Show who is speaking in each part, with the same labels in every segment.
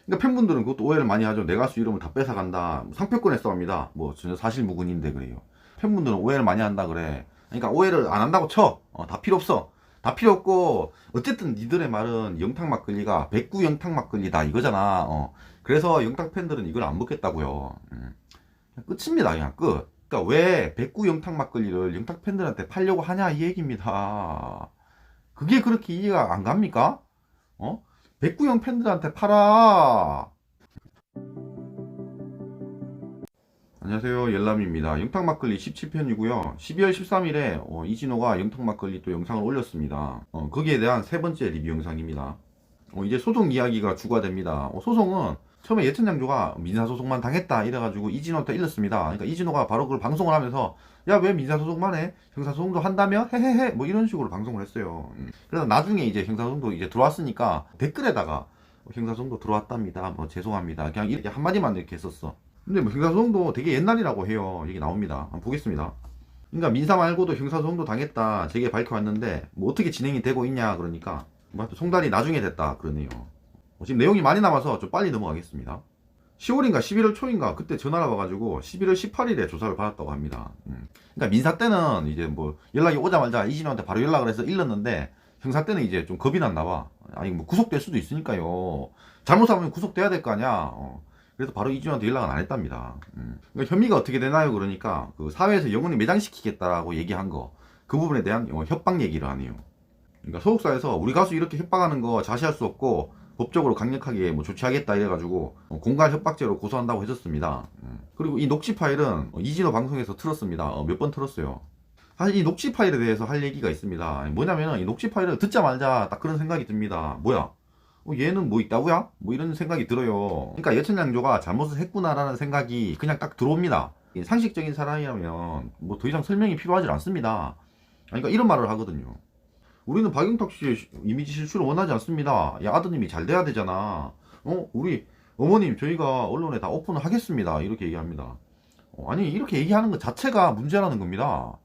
Speaker 1: 그러니까 팬분들은 그것도 오해를 많이 하죠. 내 가수 이름을 다 뺏어간다. 상표권에 써합니다. 뭐 전혀 사실 무근인데 그래요. 팬분들은 오해를 많이 한다 그래. 그러니까 오해를 안 한다고 쳐. 다 필요 없어. 다 필요 없고 어쨌든 니들의 말은 영탁 막걸리가 백구 영탁 막걸리다 이거잖아. 그래서 영탁 팬들은 이걸 안 먹겠다고요. 그냥 끝입니다. 그냥 끝. 그러니까 왜 백구 영탁 막걸리를 영탁 팬들한테 팔려고 하냐 이 얘기입니다. 그게 그렇게 이해가 안 갑니까? 어? 백구형 팬들한테 팔아. 안녕하세요. 열람입니다. 영탁막걸리 17편이고요. 12월 13일에 이진호가 영탁막걸리 또 영상을 올렸습니다. 거기에 대한 세 번째 리뷰 영상입니다. 이제 소송 이야기가 주가 됩니다. 소송은 처음에 예천장조가 민사소송만 당했다 이래가지고 이진호한테 일렀습니다. 그러니까 이진호가 바로 그걸 방송을 하면서 야 왜 민사소송만 해? 형사소송도 한다며? 헤헤헤 뭐 이런 식으로 방송을 했어요. 그래서 나중에 이제 형사소송도 이제 들어왔으니까 댓글에다가 형사소송도 들어왔답니다. 뭐 죄송합니다. 그냥 이렇게 한마디만 이렇게 했었어. 근데 뭐 형사소송도 되게 옛날이라고 해요. 얘기 나옵니다. 한번 보겠습니다. 그러니까 민사 말고도 형사소송도 당했다. 제게 밝혀왔는데 뭐 어떻게 진행이 되고 있냐 그러니까 뭐 송달이 나중에 됐다 그러네요. 지금 내용이 많이 남아서 좀 빨리 넘어가겠습니다. 10월인가 11월 초인가 그때 전화가 와가지고 11월 18일에 조사를 받았다고 합니다. 그러니까 민사 때는 이제 뭐 연락이 오자마자 이진호한테 바로 연락을 해서 일렀는데 형사 때는 이제 좀 겁이 났나 봐. 아니 뭐 구속될 수도 있으니까요. 잘못하면 구속돼야 될 거 아니야. 그래서 바로 이진호한테 연락은 안 했답니다. 그러니까 혐의가 어떻게 되나요? 그러니까 그 사회에서 영원히 매장시키겠다라고 얘기한 거 그 부분에 대한 협박 얘기를 하네요. 그러니까 소속사에서 우리 가수 이렇게 협박하는 거 자시할 수 없고 법적으로 강력하게 뭐 조치하겠다 이래가지고 공갈 협박죄로 고소한다고 했었습니다. 그리고 이 녹취 파일은 이진호 방송에서 틀었습니다. 몇 번 틀었어요. 사실 이 녹취 파일에 대해서 할 얘기가 있습니다. 뭐냐면은 이 녹취 파일을 듣자마자 딱 그런 생각이 듭니다. 뭐야? 얘는 뭐 있다고야? 뭐 이런 생각이 들어요. 그러니까 예천양조가 잘못을 했구나라는 생각이 그냥 딱 들어옵니다. 상식적인 사람이라면 뭐 더 이상 설명이 필요하지 않습니다. 그러니까 이런 말을 하거든요. 우리는 박영탁 씨의 이미지 실추를 원하지 않습니다. 야, 아드님이 잘 돼야 되잖아. 우리 어머님 저희가 언론에 다 오픈을 하겠습니다. 이렇게 얘기합니다. 아니 이렇게 얘기하는 것 자체가 문제라는 겁니다.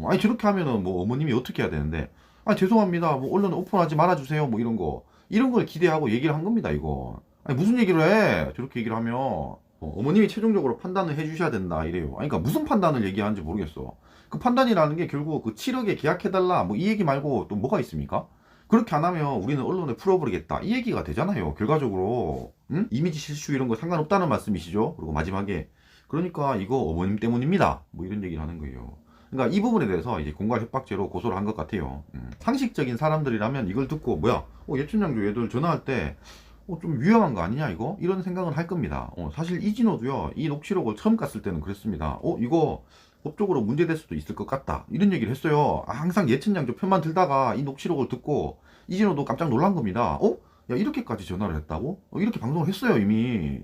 Speaker 1: 아니 저렇게 하면은 뭐 어머님이 어떻게 해야 되는데 아니 죄송합니다. 뭐 언론에 오픈하지 말아주세요. 뭐 이런 걸 기대하고 얘기를 한 겁니다. 이거. 아니 무슨 얘기를 해? 저렇게 얘기를 하면 어머님이 최종적으로 판단을 해주셔야 된다 이래요. 아니 그러니까 무슨 판단을 얘기하는지 모르겠어. 그 판단이라는 게 결국 그 7억에 계약해달라 뭐 이 얘기 말고 또 뭐가 있습니까? 그렇게 안 하면 우리는 언론에 풀어버리겠다 이 얘기가 되잖아요. 결과적으로 이미지 실추 이런 거 상관없다는 말씀이시죠. 그리고 마지막에 그러니까 이거 어머님 때문입니다. 뭐 이런 얘기를 하는 거예요. 그러니까 이 부분에 대해서 이제 공갈 협박죄로 고소를 한 것 같아요. 상식적인 사람들이라면 이걸 듣고 뭐야? 예춘장조 얘들 전화할 때 좀 위험한 거 아니냐 이거? 이런 생각은 할 겁니다. 사실 이진호도요 이 녹취록을 처음 깠을 때는 그랬습니다. 이거 법적으로 문제될 수도 있을 것 같다 이런 얘기를 했어요. 항상 예천장조 편만 들다가 이 녹취록을 듣고 이진호도 깜짝 놀란 겁니다. 야 이렇게까지 전화를 했다고? 이렇게 방송을 했어요 이미.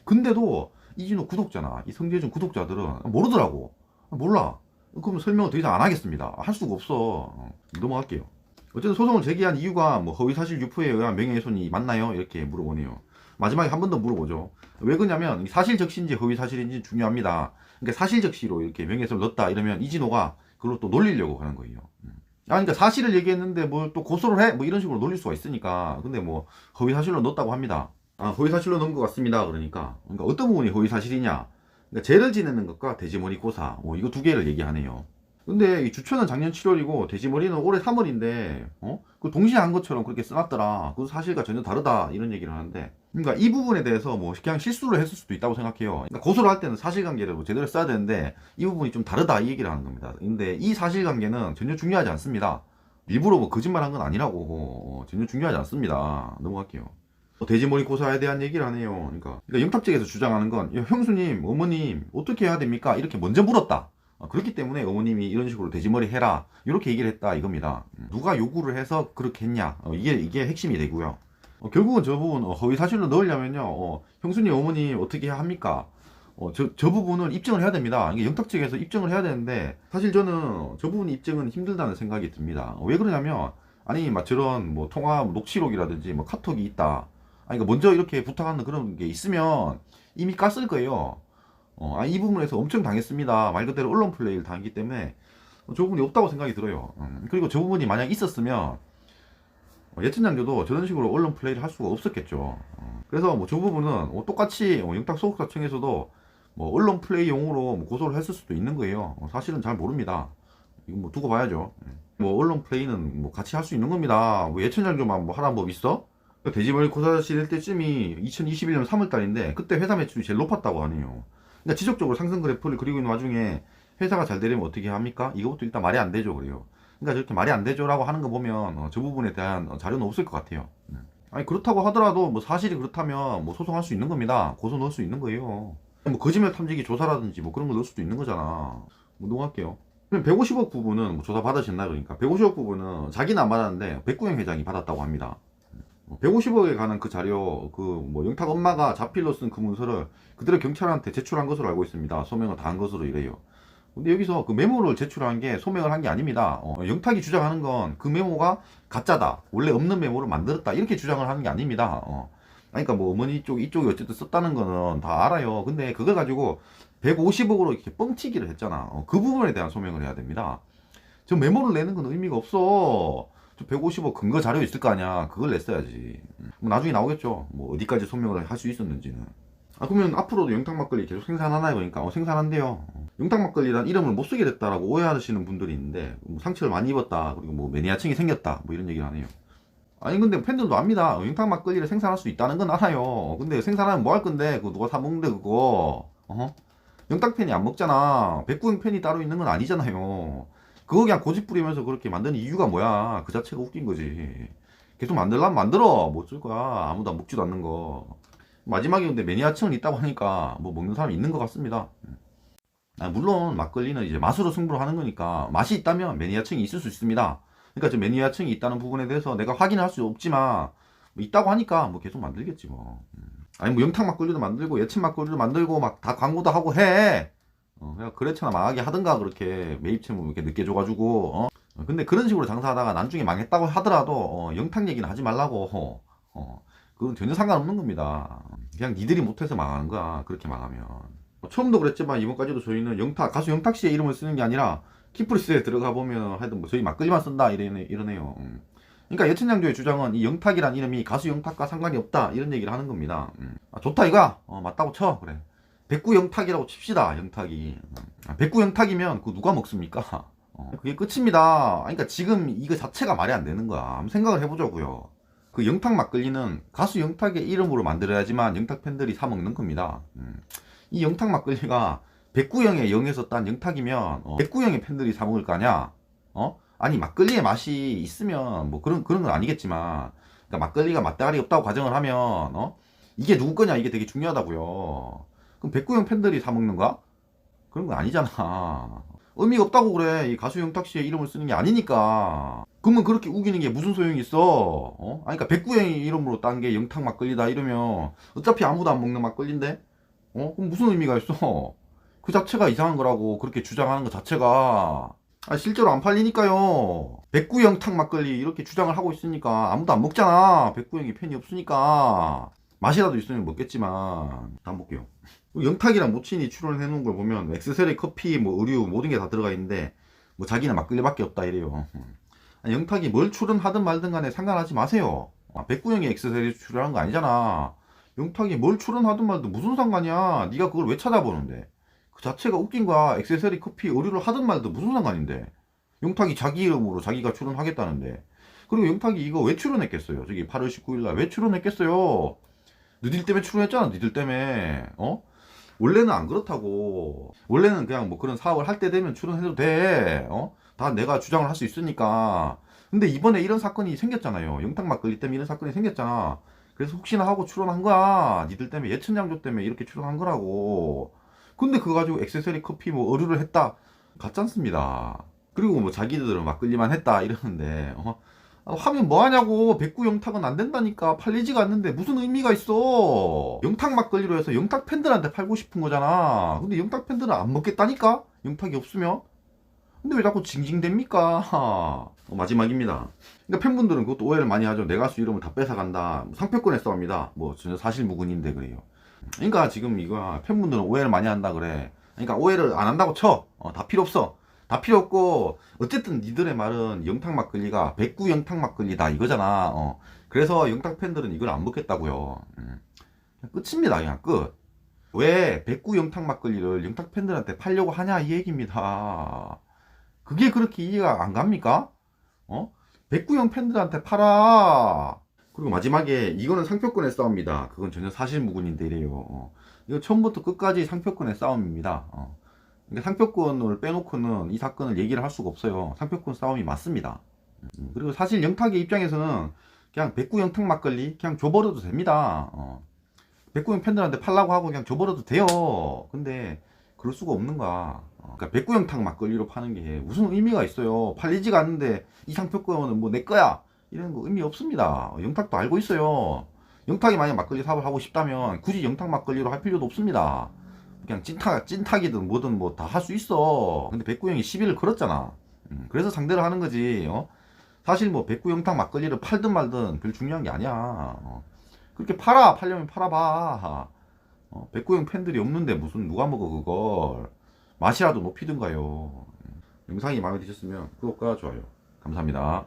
Speaker 1: 근데도 이진호 구독자나 이 성재준 구독자들은 모르더라고. 몰라. 그럼 설명을 더 이상 안 하겠습니다. 할 수가 없어. 넘어갈게요. 어쨌든 소송을 제기한 이유가 뭐 허위사실 유포에 의한 명예훼손이 맞나요? 이렇게 물어보네요. 마지막에 한 번 더 물어보죠. 왜 그러냐면 사실적시인지 허위사실인지 중요합니다. 그러니까 사실적시로 이렇게 명예훼손을 넣었다 이러면 이진호가 그걸 또 놀리려고 하는 거예요. 그러니까 사실을 얘기했는데 뭘 또 고소를 해? 뭐 이런 식으로 놀릴 수가 있으니까. 근데 뭐 허위사실로 넣었다고 합니다. 허위사실로 넣은 것 같습니다. 그러니까 어떤 부분이 허위사실이냐? 그러니까 죄를 지내는 것과 돼지머리 고사 이거 두 개를 얘기하네요. 근데 이 주초는 작년 7월이고 돼지머리는 올해 3월인데 그 동시에 한 것처럼 그렇게 써놨더라. 그 사실과 전혀 다르다 이런 얘기를 하는데 그러니까 이 부분에 대해서 뭐 그냥 실수를 했을 수도 있다고 생각해요. 그러니까 고소를 할 때는 사실관계를 뭐 제대로 써야 되는데 이 부분이 좀 다르다 이 얘기를 하는 겁니다. 근데 이 사실관계는 전혀 중요하지 않습니다. 일부러 뭐 거짓말 한 건 아니라고 전혀 중요하지 않습니다. 넘어갈게요. 돼지머리 고사에 대한 얘기를 하네요. 그러니까 영탁 측에서 주장하는 건 형수님, 어머님 어떻게 해야 됩니까? 이렇게 먼저 물었다. 그렇기 때문에 어머님이 이런 식으로 돼지머리 해라 이렇게 얘기를 했다 이겁니다. 누가 요구를 해서 그렇게 했냐 이게 핵심이 되고요. 결국은 저 부분 허위사실로 넣으려면요 형수님 어머님 어떻게 해야 합니까? 저 부분을 입증을 해야 됩니다. 이게 영탁 측에서 입증을 해야 되는데 사실 저는 저 부분 입증은 힘들다는 생각이 듭니다. 왜 그러냐면 아니 막 저런 뭐 통화 녹취록이라든지 뭐 카톡이 있다. 아니 그러니까 먼저 이렇게 부탁하는 그런 게 있으면 이미 깠을 거예요. 이 부분에서 엄청 당했습니다. 말 그대로 언론 플레이를 당했기 때문에 저 부분이 없다고 생각이 들어요. 그리고 저 부분이 만약 있었으면 예천장조도 저런 식으로 언론 플레이를 할 수가 없었겠죠. 그래서 뭐 저 부분은 똑같이 영탁 소속사청에서도 뭐 언론 플레이용으로 뭐 고소를 했을 수도 있는 거예요. 사실은 잘 모릅니다. 이거 뭐 두고 봐야죠. 뭐 언론 플레이는 뭐 같이 할 수 있는 겁니다. 뭐 예천장조만 뭐 하라는 법 있어? 돼지머리 고사실 할 때쯤이 2021년 3월 달인데 그때 회사 매출이 제일 높았다고 하네요. 그러니까 지속적으로 상승 그래프를 그리고 있는 와중에 회사가 잘 되려면 어떻게 합니까? 이것도 일단 말이 안 되죠. 그래요. 그러니까 저렇게 말이 안 되죠라고 하는 거 보면 저 부분에 대한 자료는 없을 것 같아요. 아니 그렇다고 하더라도 뭐 사실이 그렇다면 뭐 소송할 수 있는 겁니다. 고소 넣을 수 있는 거예요. 뭐 거짓말 탐지기 조사라든지 뭐 그런 거 넣을 수도 있는 거잖아. 뭐 넘어갈게요. 그럼 150억 부분은 뭐 조사 받으셨나 그러니까 150억 부분은 자기는 안 받았는데 백구영 회장이 받았다고 합니다. 150억에 관한 그 자료, 그 뭐 영탁 엄마가 자필로 쓴 그 문서를 그대로 경찰한테 제출한 것으로 알고 있습니다. 소명을 다 한 것으로 이래요. 근데 여기서 그 메모를 제출한 게 소명을 한 게 아닙니다. 영탁이 주장하는 건 그 메모가 가짜다. 원래 없는 메모를 만들었다. 이렇게 주장을 하는 게 아닙니다. 그러니까 뭐 어머니 쪽 이쪽이 어쨌든 썼다는 거는 다 알아요. 근데 그걸 가지고 150억으로 이렇게 뻥튀기를 했잖아. 그 부분에 대한 소명을 해야 됩니다. 저 메모를 내는 건 의미가 없어. 저 150억 근거 자료 있을 거 아니야. 그걸 냈어야지. 뭐 나중에 나오겠죠. 뭐 어디까지 소명을 할 수 있었는지는. 그러면 앞으로도 영탁 막걸리 계속 생산하나요? 그러니까 생산한대요. 영탁 막걸리란 이름을 못 쓰게 됐다라고 오해하시는 분들이 있는데 뭐 상처를 많이 입었다. 그리고 뭐 매니아층이 생겼다. 뭐 이런 얘기를 하네요. 아니 근데 팬들도 압니다. 영탁 막걸리를 생산할 수 있다는 건 알아요. 근데 생산하면 뭐 할 건데? 그거 누가 사 먹는데 그거? 영탁 팬이 안 먹잖아. 백구영 팬이 따로 있는 건 아니잖아요. 그거 그냥 고집 부리면서 그렇게 만드는 이유가 뭐야? 그 자체가 웃긴 거지. 계속 만들려면 만들어. 못 쓸 거야. 아무도 안 먹지도 않는 거. 마지막에 근데 매니아층은 있다고 하니까 뭐 먹는 사람이 있는 것 같습니다. 물론 막걸리는 이제 맛으로 승부를 하는 거니까 맛이 있다면 매니아층이 있을 수 있습니다. 그러니까 저 매니아층이 있다는 부분에 대해서 내가 확인을 할 수 없지만 뭐 있다고 하니까 뭐 계속 만들겠지 뭐. 아니 뭐 영탁 막걸리도 만들고 예천 막걸리도 만들고 막 다 광고도 하고 해. 그냥 그래처나 망하게 하든가 그렇게 매입체물 이렇게 늦게 줘가지고 근데 그런 식으로 장사하다가 나중에 망했다고 하더라도 영탁 얘기는 하지 말라고. 그건 전혀 상관없는 겁니다. 그냥 니들이 못해서 망하는 거야. 그렇게 망하면. 처음도 그랬지만 이번까지도 저희는 가수 영탁 씨의 이름을 쓰는 게 아니라 키프리스에 들어가 보면 하여튼 뭐 저희 막걸리만 쓴다 이러네요. 그러니까 예천장조의 주장은 이 영탁이란 이름이 가수 영탁과 상관이 없다 이런 얘기를 하는 겁니다. 좋다 이가 맞다고 쳐 그래. 백구 영탁이라고 칩시다. 영탁이 백구 영탁이면 그 누가 먹습니까? 그게 끝입니다. 그러니까 지금 이거 자체가 말이 안 되는 거야. 한번 생각을 해보자고요. 그 영탁 막걸리는 가수 영탁의 이름으로 만들어야지만 영탁 팬들이 사 먹는 겁니다. 이 영탁 막걸리가 백구영의 영에서 딴 영탁이면 백구영의 팬들이 사 먹을 거 아니야? 아니 막걸리의 맛이 있으면 뭐 그런 건 아니겠지만 그러니까 막걸리가 맛대가리 없다고 가정을 하면 이게 누구 거냐 이게 되게 중요하다고요. 그럼 백구영 팬들이 사 먹는가? 그런 건 아니잖아. 의미가 없다고 그래. 이 가수 영탁 씨의 이름을 쓰는 게 아니니까. 그러면 그렇게 우기는 게 무슨 소용이 있어? 아니 그러니까 백구영이 이름으로 딴 게 영탁 막걸리다 이러면 어차피 아무도 안 먹는 막걸리인데? 그럼 무슨 의미가 있어? 그 자체가 이상한 거라고 그렇게 주장하는 것 자체가. 실제로 안 팔리니까요. 백구영 탁 막걸리 이렇게 주장을 하고 있으니까 아무도 안 먹잖아. 백구영이 팬이 없으니까. 맛이라도 있으면 먹겠지만. 다음 볼게요. 영탁이랑 모친이 출연해 놓은 걸 보면 액세서리, 커피, 뭐 의류 모든 게 다 들어가 있는데 뭐 자기는 막걸리밖에 없다 이래요. 영탁이 뭘 출연하든 말든 간에 상관하지 마세요. 백구영이 액세서리 출연한 거 아니잖아. 영탁이 뭘 출연하든 말든 무슨 상관이야. 네가 그걸 왜 찾아보는데. 그 자체가 웃긴 거야. 액세서리, 커피, 의류를 하든 말든 무슨 상관인데. 영탁이 자기 이름으로 자기가 출연하겠다는데. 그리고 영탁이 이거 왜 출연했겠어요. 저기 8월 19일날 왜 출연했겠어요. 너희들 때문에 출연했잖아. 너희들 때문에. 원래는 안 그렇다고. 원래는 그냥 뭐 그런 사업을 할 때 되면 출연해도 돼. 다 내가 주장을 할 수 있으니까. 근데 이번에 이런 사건이 생겼잖아요. 영탁 막걸리 때문에 이런 사건이 생겼잖아. 그래서 혹시나 하고 출연한 거야. 니들 때문에 예천장조 때문에 이렇게 출연한 거라고. 근데 그거 가지고 액세서리, 커피, 뭐 의류를 했다. 가짜습니다. 그리고 뭐 자기들은 막걸리만 했다 이러는데 하면 뭐하냐고. 백구 영탁은 안 된다니까. 팔리지가 않는데 무슨 의미가 있어. 영탁 막걸리로 해서 영탁 팬들한테 팔고 싶은 거잖아. 근데 영탁 팬들은 안 먹겠다니까. 영탁이 없으면. 근데 왜 자꾸 징징댑니까? 마지막입니다. 그러니까 팬분들은 그것도 오해를 많이 하죠. 내 가수 이름을 다 뺏어간다. 상표권에 싸웁니다. 뭐 전혀 사실무근인데 그래요. 그러니까 지금 이거 팬분들은 오해를 많이 한다 그래. 그러니까 오해를 안 한다고 쳐. 다 필요 없어. 다 필요 없고 어쨌든 니들의 말은 영탁 막걸리가 백구 영탁 막걸리다 이거잖아. 그래서 영탁 팬들은 이걸 안 먹겠다고요. 그냥 끝입니다. 그냥 끝. 왜 백구 영탁 막걸리를 영탁 팬들한테 팔려고 하냐 이 얘기입니다. 그게 그렇게 이해가 안 갑니까? 백구형 팬들한테 팔아. 그리고 마지막에 이거는 상표권의 싸움이다. 그건 전혀 사실무근인데 이래요. 이거 처음부터 끝까지 상표권의 싸움입니다. 그러니까 상표권을 빼놓고는 이 사건을 얘기를 할 수가 없어요. 상표권 싸움이 맞습니다. 그리고 사실 영탁의 입장에서는 그냥 백구 영탁 막걸리 그냥 줘버려도 됩니다. 백구형 팬들한테 팔라고 하고 그냥 줘버려도 돼요. 근데 그럴 수가 없는가. 그러니까 백구영탁 막걸리로 파는 게 무슨 의미가 있어요. 팔리지가 않는데 이 상표권은 뭐 내 거야 이런 거 의미 없습니다. 영탁도 알고 있어요. 영탁이 만약 막걸리 사업을 하고 싶다면 굳이 영탁 막걸리로 할 필요도 없습니다. 그냥 찐탁이든 뭐든 뭐 다 할 수 있어. 근데 백구형이 시비를 걸었잖아. 그래서 상대를 하는 거지. 사실 뭐 백구영탁 막걸리를 팔든 말든 별 중요한 게 아니야. 그렇게 팔려면 팔아봐. 백구형 팬들이 없는데 무슨 누가 먹어 그걸. 맛이라도 높이든가요. 영상이 마음에 드셨으면 구독과 좋아요 감사합니다.